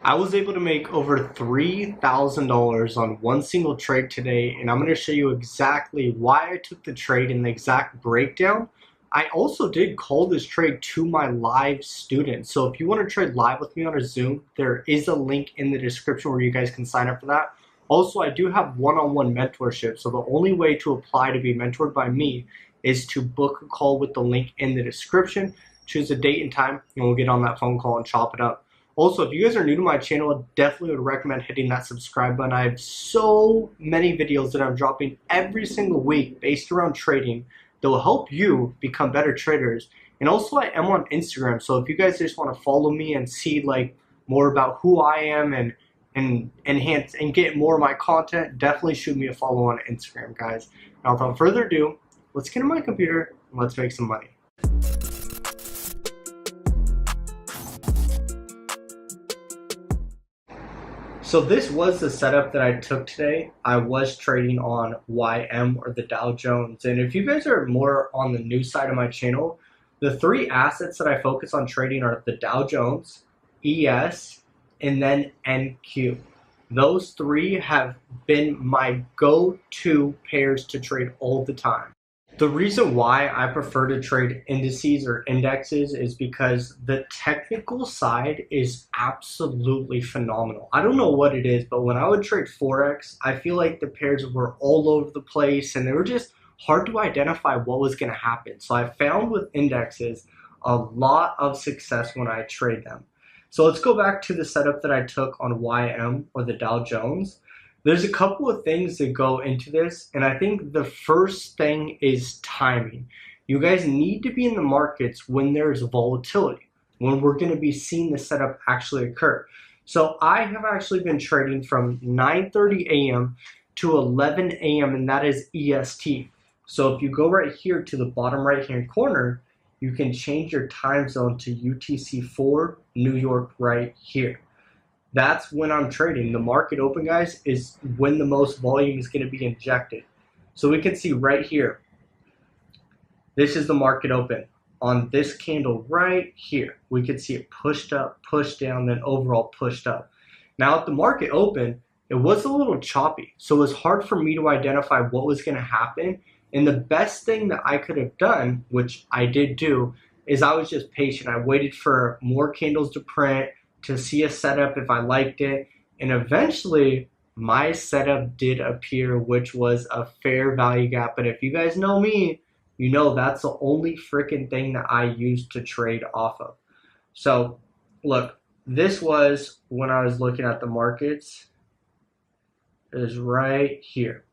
I was able to make over $3,000 on one single trade today, and I'm going to show you exactly why I took the trade and the exact breakdown. I also did call this trade to my live students. So if you want to trade live with me on a Zoom, there is a link in the description where you guys can sign up for that. Also, I do have one-on-one mentorship. So the only way to apply to be mentored by me is to book a call with the link in the description. Choose a date and time, and we'll get on that phone call and chop it up. Also, if you guys are new to my channel, I definitely would recommend hitting that subscribe button. I have so many videos that I'm dropping every single week based around trading that will help you become better traders. And also, I am on Instagram, so if you guys just want to follow me and see like more about who I am and enhance and get more of my content, definitely shoot me a follow on Instagram, guys. Now, without further ado, let's get on my computer and let's make some money. So this was the setup that I took today. I was trading on YM, or the Dow Jones. And if you guys are more on the new side of my channel, the three assets that I focus on trading are the Dow Jones, ES, and then NQ. Those three have been my go-to pairs to trade all the time. The reason why I prefer to trade indices or indexes is because the technical side is absolutely phenomenal. I don't know what it is, but when I would trade forex, I feel like the pairs were all over the place and they were just hard to identify what was going to happen. So I found with indexes a lot of success when I trade them. So let's go back to the setup that I took on YM, or the Dow Jones. There's a couple of things that go into this, and I think the first thing is timing. You guys need to be in the markets when there's volatility, when we're going to be seeing the setup actually occur. So I have actually been trading from 9:30 a.m. to 11 a.m., and that is EST. So if you go right here to the bottom right-hand corner, you can change your time zone to UTC4, New York, right here. That's when I'm trading. The market open, guys, is when the most volume is going to be injected. So we can see right here, this is the market open. On this candle right here, we can see it pushed up, pushed down, then overall pushed up. Now at the market open, it was a little choppy. So it was hard for me to identify what was going to happen. And the best thing that I could have done, which I did do, is I was just patient. I waited for more candles to print, to see a setup if I liked it, and eventually my setup did appear, which was a fair value gap. But if you guys know me, you know that's the only freaking thing that I use to trade off of. So look, this was when I was looking at the markets, is right here.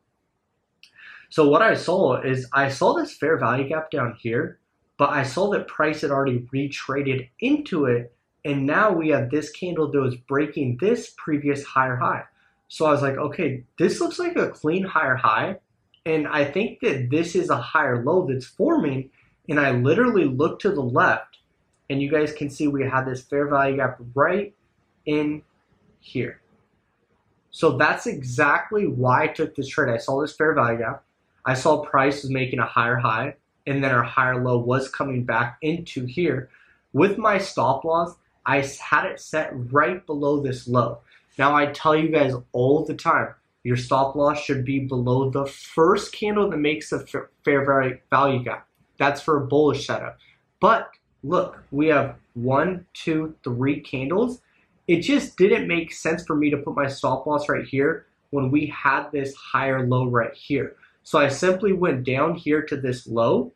So what I saw is I saw this fair value gap down here, but I saw that price had already retraded into it. And now we have this candle that was breaking this previous higher high. So I was like, okay, this looks like a clean higher high. And I think that this is a higher low that's forming. And I literally looked to the left, and you guys can see we had this fair value gap right in here. So that's exactly why I took this trade. I saw this fair value gap. I saw price was making a higher high, and then our higher low was coming back into here. With my stop loss, I had it set right below this low. Now I tell you guys all the time, your stop loss should be below the first candle that makes a fair value gap. That's for a bullish setup. But look, we have 1, 2, 3 candles. It just didn't make sense for me to put my stop loss right here when we had this higher low right here. So I simply went down here to this low.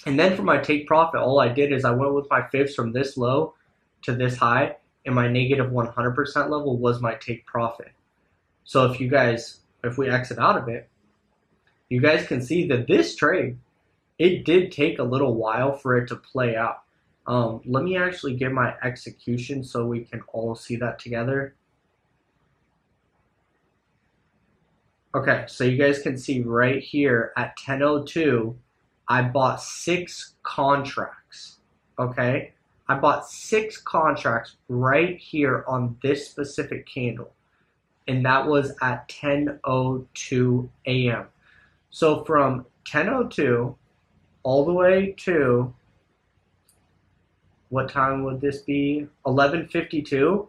And then for my take profit, all I did is I went with my fibs from this low to this high, and my negative 100% level was my take profit. So if we exit out of it, you guys can see that this trade, it did take a little while for it to play out. Let me actually get my execution so we can all see that together. Okay, so you guys can see right here at 10:02, I bought 6 contracts, okay? I bought 6 contracts right here on this specific candle, and that was at 10:02 a.m. So from 10:02 all the way to, what time would this be? 11:52.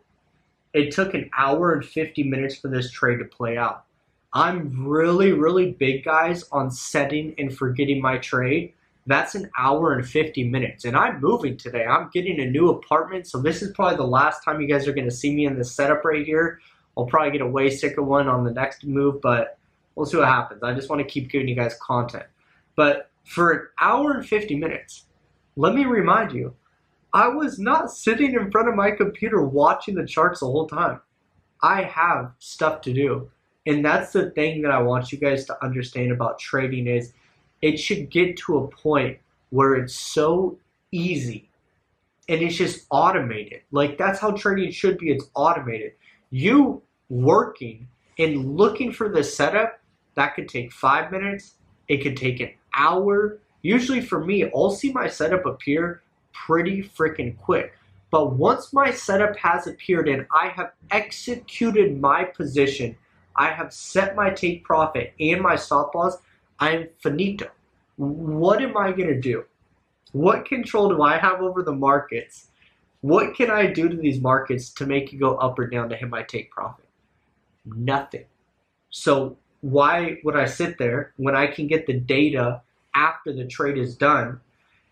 It took an hour and 50 minutes for this trade to play out. I'm really, really big, guys, on setting and forgetting my trade. That's an hour and 50 minutes. And I'm moving today. I'm getting a new apartment. So this is probably the last time you guys are going to see me in this setup right here. I'll probably get a way sicker one on the next move, but we'll see what happens. I just want to keep giving you guys content. But for an hour and 50 minutes, let me remind you, I was not sitting in front of my computer watching the charts the whole time. I have stuff to do. And that's the thing that I want you guys to understand about trading is it should get to a point where it's so easy and it's just automated. Like that's how trading should be. It's automated. You working and looking for the setup, that could take 5 minutes. It could take an hour. Usually for me, I'll see my setup appear pretty freaking quick. But once my setup has appeared and I have executed my position, I have set my take profit and my stop loss, I'm finito. What am I going to do? What control do I have over the markets? What can I do to these markets to make it go up or down to hit my take profit? Nothing. So why would I sit there when I can get the data after the trade is done?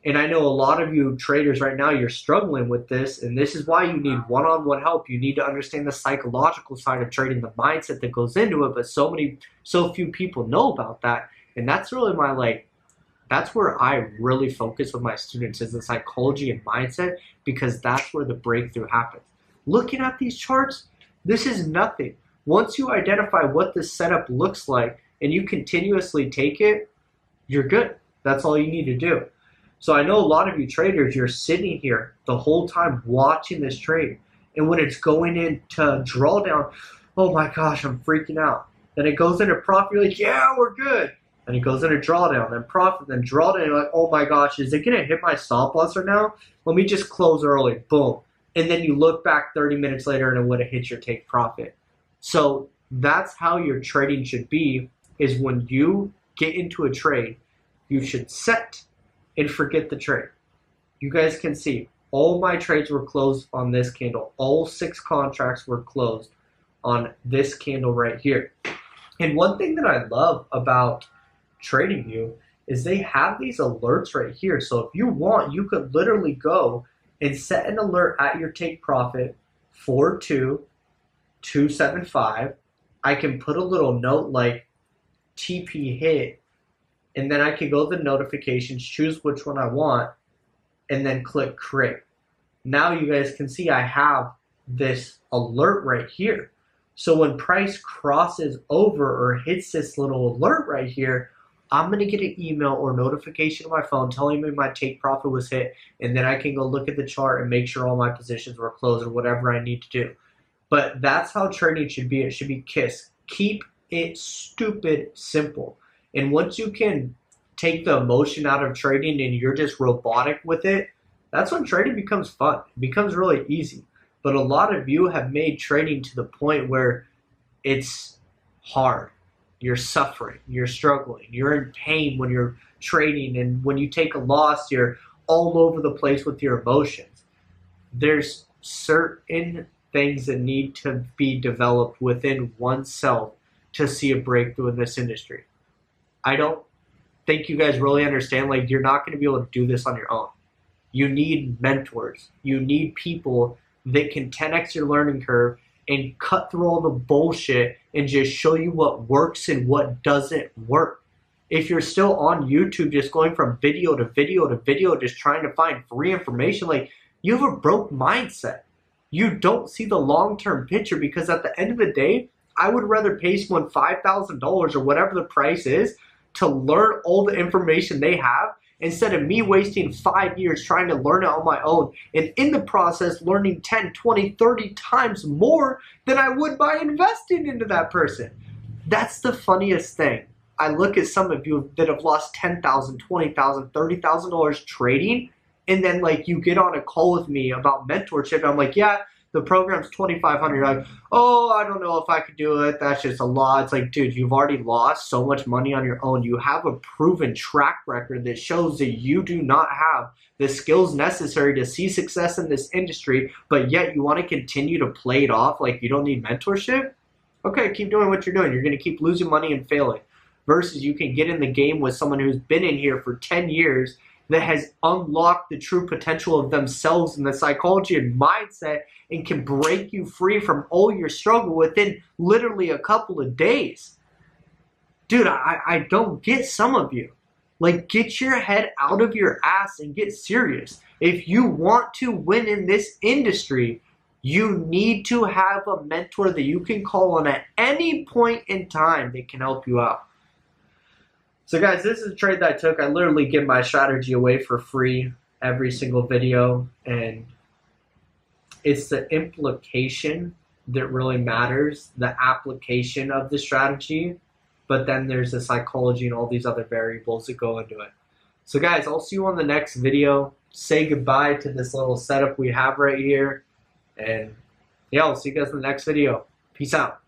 And I know a lot of you traders right now, you're struggling with this, and this is why you need one-on-one help. You need to understand the psychological side of trading, the mindset that goes into it, but so few people know about that. And that's really that's where I really focus with my students is the psychology and mindset, because that's where the breakthrough happens. Looking at these charts, this is nothing. Once you identify what this setup looks like and you continuously take it, you're good. That's all you need to do. So I know a lot of you traders, you're sitting here the whole time watching this trade. And when it's going into drawdown, oh my gosh, I'm freaking out. Then it goes into profit, you're like, yeah, we're good. And it goes into drawdown, then profit, then drawdown. You're like, oh my gosh, is it going to hit my stop loss right now? Let me just close early. Boom. And then you look back 30 minutes later and it would have hit your take profit. So that's how your trading should be, is when you get into a trade, you should set and forget the trade. You guys can see all my trades were closed on this candle. All 6 contracts were closed on this candle right here. And one thing that I love about TradingView is they have these alerts right here. So if you want, you could literally go and set an alert at your take profit 42275. I can put a little note like TP hit, and then I can go to the notifications, choose which one I want, and then click create. Now you guys can see I have this alert right here. So when price crosses over or hits this little alert right here, I'm going to get an email or notification on my phone telling me my take profit was hit, and then I can go look at the chart and make sure all my positions were closed or whatever I need to do. But that's how trading should be. It should be KISS. Keep it stupid simple. And once you can take the emotion out of trading and you're just robotic with it, that's when trading becomes fun. It becomes really easy. But a lot of you have made trading to the point where it's hard. You're suffering, you're struggling, you're in pain when you're trading, and when you take a loss, you're all over the place with your emotions. There's certain things that need to be developed within oneself to see a breakthrough in this industry. I don't think you guys really understand, like, you're not going to be able to do this on your own. You need mentors. You need people that can 10x your learning curve and cut through all the bullshit and just show you what works and what doesn't work. If you're still on YouTube just going from video to video to video, just trying to find free information, like, you have a broke mindset. You don't see the long-term picture, because at the end of the day, I would rather pay someone $5,000 or whatever the price is to learn all the information they have, instead of me wasting 5 years trying to learn it on my own, and in the process learning 10, 20, 30 times more than I would by investing into that person. That's the funniest thing. I look at some of you that have lost $10,000, $20,000, $30,000 trading, and then like you get on a call with me about mentorship. I'm like, yeah, the program's 2,500. Like, oh, I don't know if I could do it. That's just a lot. It's like, dude, you've already lost so much money on your own. You have a proven track record that shows that you do not have the skills necessary to see success in this industry, but yet you want to continue to play it off like you don't need mentorship. Okay, keep doing what you're doing. You're going to keep losing money and failing. Versus you can get in the game with someone who's been in here for 10 years that has unlocked the true potential of themselves and the psychology and mindset and can break you free from all your struggle within literally a couple of days. Dude, I don't get some of you. Like, get your head out of your ass and get serious. If you want to win in this industry, you need to have a mentor that you can call on at any point in time that can help you out. So guys, this is a trade that I took. I literally give my strategy away for free every single video, and it's the implication that really matters, the application of the strategy, but then there's the psychology and all these other variables that go into it. So guys, I'll see you on the next video. Say goodbye to this little setup we have right here, and yeah, I'll see you guys in the next video. Peace out.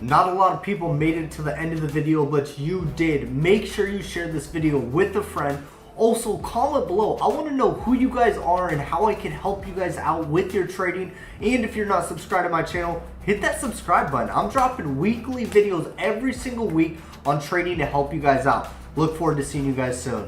Not a lot of people made it to the end of the video, but you did. Make sure you share this video with a friend. Also, comment below. I want to know who you guys are and how I can help you guys out with your trading. And if you're not subscribed to my channel, hit that subscribe button. I'm dropping weekly videos every single week on trading to help you guys out. Look forward to seeing you guys soon.